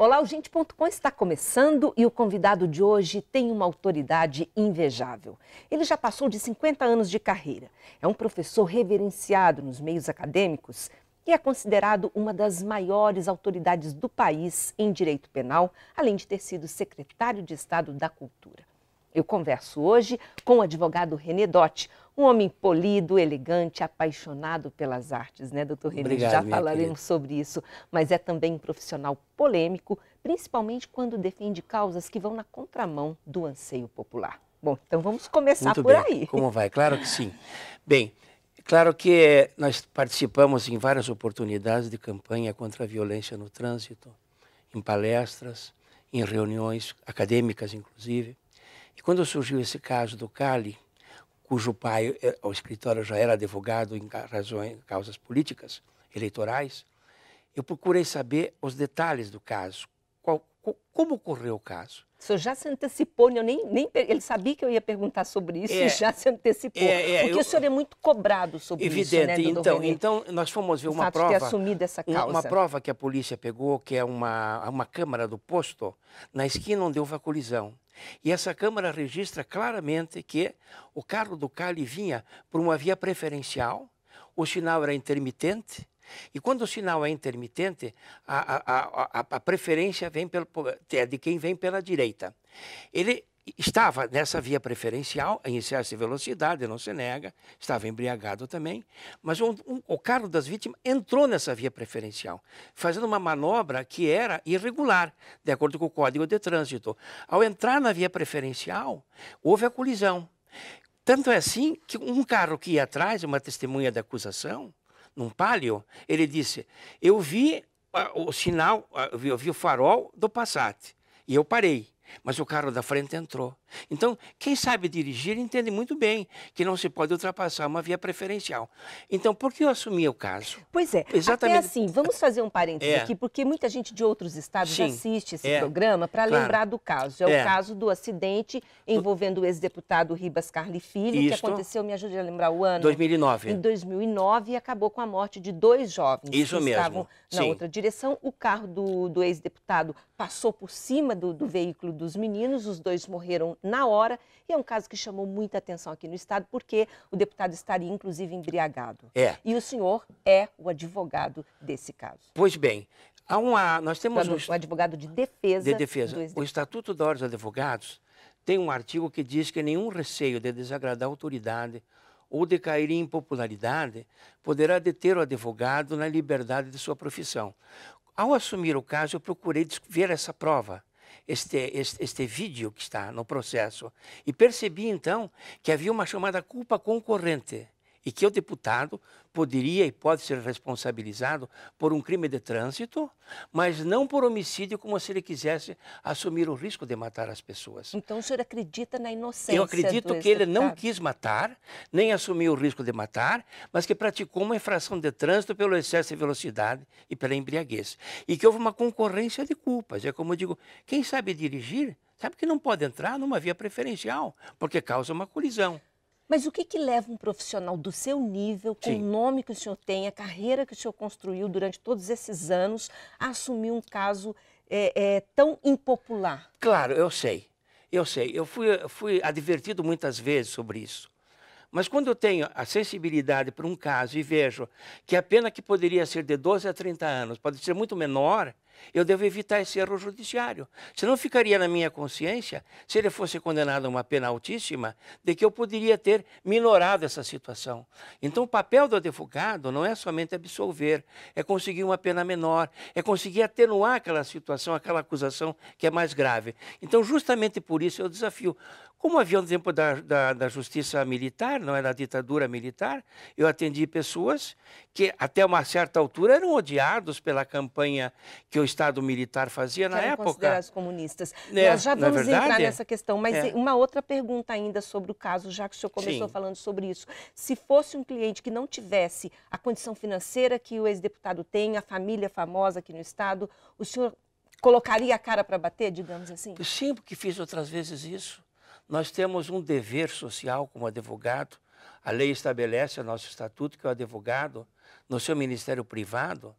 Olá, o Gente.com está começando e o convidado de hoje tem uma autoridade invejável. Ele já passou de 50 anos de carreira, é um professor reverenciado nos meios acadêmicos e é considerado uma das maiores autoridades do país em direito penal, além de ter sido secretário de Estado da Cultura. Eu converso hoje com o advogado René Dotti, um homem polido, elegante, apaixonado pelas artes, né, doutor René? Obrigado, já minha falaremos querida. sobre isso, mas é também um profissional polêmico, principalmente quando defende causas que vão na contramão do anseio popular. Bom, então vamos começar Muito por bem. aí. Como vai? Claro que sim. Bem, claro que nós participamos em várias oportunidades de campanha contra a violência no trânsito, em palestras, em reuniões acadêmicas, inclusive. E quando surgiu esse caso do Cali, cujo pai, o escritório já era advogado em causas políticas, eleitorais, eu procurei saber os detalhes do caso. Como ocorreu o caso? O senhor já se antecipou, ele sabia que eu ia perguntar sobre isso e já se antecipou. Porque o senhor é muito cobrado sobre isso, né, doutor René? Então, nós fomos ver uma de prova, ter assumido essa causa. uma prova que a polícia pegou, que é uma câmara do posto, na esquina onde houve a colisão. E essa câmara registra claramente que o carro do Cali vinha por uma via preferencial, o sinal era intermitente, e quando o sinal é intermitente, a preferência vem é de quem vem pela direita. Ele estava nessa via preferencial, em excesso de velocidade, não se nega, estava embriagado também, mas o carro das vítimas entrou nessa via preferencial, fazendo uma manobra que era irregular, de acordo com o Código de Trânsito. Ao entrar na via preferencial, houve a colisão. Tanto é assim que um carro que ia atrás, uma testemunha da acusação, num Palio, ele disse, eu vi o sinal, eu vi o farol do Passat, e eu parei. Mas o carro da frente entrou. Então, quem sabe dirigir entende muito bem que não se pode ultrapassar uma via preferencial. Então, por que eu assumi o caso? Pois é, exatamente. Até assim, vamos fazer um parênteses aqui, porque muita gente de outros estados assiste esse programa para lembrar do caso. É o caso do acidente envolvendo o ex-deputado Ribas Carli Filho, que aconteceu, me ajude a lembrar o ano? 2009. Em 2009 e acabou com a morte de 2 jovens que estavam na outra direção. O carro do ex-deputado passou por cima do veículo dos meninos, os 2 morreram na hora, e é um caso que chamou muita atenção aqui no estado, porque o deputado estaria, inclusive, embriagado. E o senhor é o advogado desse caso. Pois bem, nós temos o advogado de defesa. O Estatuto da Ordem dos Advogados tem um artigo que diz que nenhum receio de desagradar a autoridade ou de cair em impopularidade poderá deter o advogado na liberdade de sua profissão. Ao assumir o caso, eu procurei ver essa prova, este vídeo que está no processo, e percebi então que havia uma chamada culpa concorrente e que o deputado poderia e pode ser responsabilizado por um crime de trânsito, mas não por homicídio, como se ele quisesse assumir o risco de matar as pessoas. Então o senhor acredita na inocência? Eu acredito que ele não quis matar, nem assumiu o risco de matar, mas que praticou uma infração de trânsito pelo excesso de velocidade e pela embriaguez. E que houve uma concorrência de culpas. É como eu digo, quem sabe dirigir, sabe que não pode entrar numa via preferencial, porque causa uma colisão. Mas o que leva um profissional do seu nível, com o nome que o senhor tem, a carreira que o senhor construiu durante todos esses anos, a assumir um caso tão impopular? Claro, eu sei. Eu fui advertido muitas vezes sobre isso. Mas quando eu tenho a sensibilidade para um caso e vejo que a pena que poderia ser de 12 a 30 anos pode ser muito menor, eu devo evitar esse erro judiciário. Senão ficaria na minha consciência, se ele fosse condenado a uma pena altíssima, de que eu poderia ter minorado essa situação. Então o papel do advogado não é somente absolver, é conseguir uma pena menor, é conseguir atenuar aquela situação, aquela acusação que é mais grave. Então justamente por isso eu desafio. Como havia no tempo da justiça militar, não é, da ditadura militar, eu atendi pessoas que até uma certa altura eram odiados pela campanha que o Estado militar fazia na época. Considerados comunistas. Nós já vamos entrar nessa questão, mas uma outra pergunta ainda sobre o caso, já que o senhor começou falando sobre isso. Se fosse um cliente que não tivesse a condição financeira que o ex-deputado tem, a família famosa aqui no Estado, o senhor colocaria a cara para bater, digamos assim? Sim, porque fiz outras vezes isso. Nós temos um dever social como advogado. A lei estabelece o nosso estatuto que o advogado, no seu ministério privado,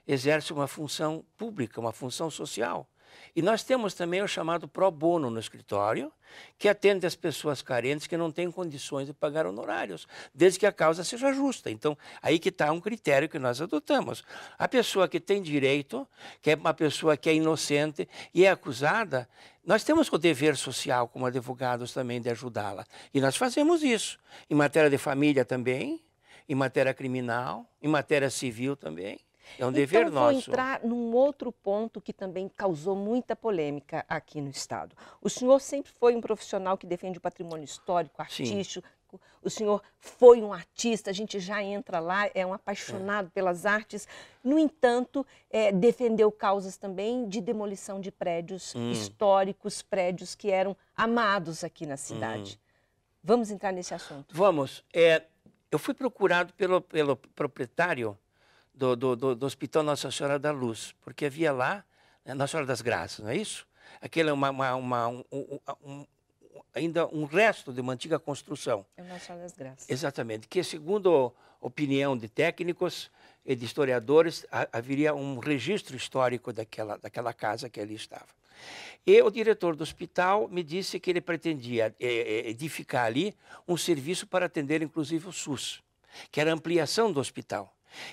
exerce uma função pública, uma função social. E nós temos também o chamado pro bono no escritório, que atende as pessoas carentes que não têm condições de pagar honorários, desde que a causa seja justa. Então, aí que está um critério que nós adotamos. A pessoa que tem direito, que é uma pessoa que é inocente e é acusada, nós temos o dever social, como advogados também, de ajudá-la. E nós fazemos isso, em matéria de família também, em matéria criminal, em matéria civil também. É um dever Então, vou nosso. entrar num outro ponto que também causou muita polêmica aqui no Estado. O senhor sempre foi um profissional que defende o patrimônio histórico, artístico. Sim. O senhor foi um artista, a gente já entra lá, é um apaixonado pelas artes. No entanto, defendeu causas também de demolição de prédios históricos, prédios que eram amados aqui na cidade. Vamos entrar nesse assunto? Vamos. Eu fui procurado pelo proprietário do Hospital Nossa Senhora da Luz, porque havia lá, Nossa Senhora das Graças, não é isso? Aquele é ainda um resto de uma antiga construção. É Nossa Senhora das Graças. Exatamente, que segundo a opinião de técnicos e de historiadores, haveria um registro histórico daquela casa que ali estava. E o diretor do hospital me disse que ele pretendia edificar ali um serviço para atender inclusive o SUS, que era a ampliação do hospital.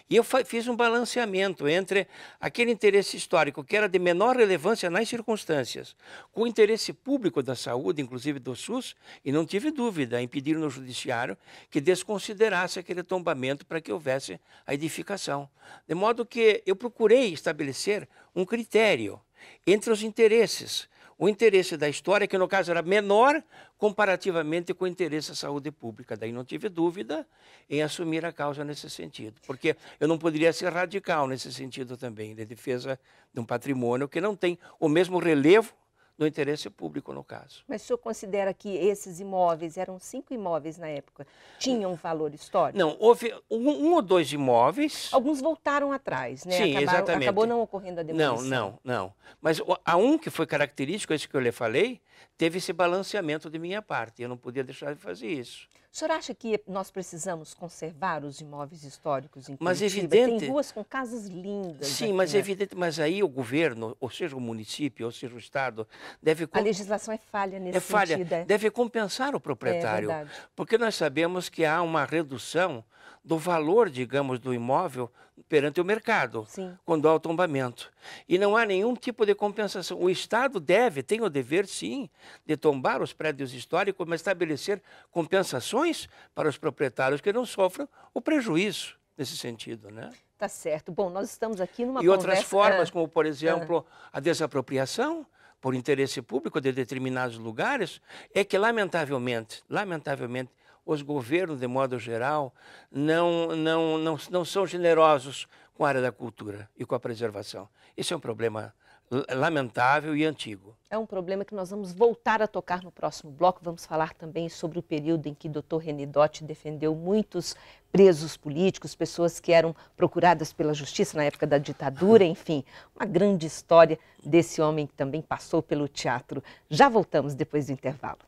E eu fiz um balanceamento entre aquele interesse histórico, que era de menor relevância nas circunstâncias, com o interesse público da saúde, inclusive do SUS, e não tive dúvida em pedir no judiciário que desconsiderasse aquele tombamento para que houvesse a edificação. De modo que eu procurei estabelecer um critério entre os interesses. O interesse da história, que no caso era menor comparativamente com o interesse da saúde pública. Daí não tive dúvida em assumir a causa nesse sentido, porque eu não poderia ser radical nesse sentido também, de defesa de um patrimônio que não tem o mesmo relevo do interesse público, no caso. Mas o senhor considera que esses imóveis, eram 5 imóveis na época, tinham valor histórico? Não, houve um ou dois imóveis. Alguns voltaram atrás, né? Sim, exatamente. Acabou não ocorrendo a demolição. Não. Mas há um que foi característico, esse que eu lhe falei, teve esse balanceamento de minha parte. Eu não podia deixar de fazer isso. O senhor acha que nós precisamos conservar os imóveis históricos em Curitiba? Mas evidente... Tem ruas com casas lindas. Sim, aqui, mas né? evidente, mas aí o governo, ou seja o município, ou seja o Estado, deve... A legislação é falha nesse sentido. Deve compensar o proprietário. É verdade. Porque nós sabemos que há uma redução do valor, digamos, do imóvel perante o mercado, Sim. quando há o tombamento. E não há nenhum tipo de compensação. O Estado tem o dever, sim, de tombar os prédios históricos, mas estabelecer compensações para os proprietários que não sofram o prejuízo nesse sentido, né? Tá certo. Bom, nós estamos aqui numa conversa... E outras formas, como, por exemplo, a desapropriação por interesse público de determinados lugares, é que, lamentavelmente, os governos, de modo geral, não são generosos com a área da cultura e com a preservação. Esse é um problema lamentável e antigo. É um problema que nós vamos voltar a tocar no próximo bloco. Vamos falar também sobre o período em que o Dr. René Dott defendeu muitos presos políticos, pessoas que eram procuradas pela justiça na época da ditadura, enfim, uma grande história desse homem que também passou pelo teatro. Já voltamos depois do intervalo.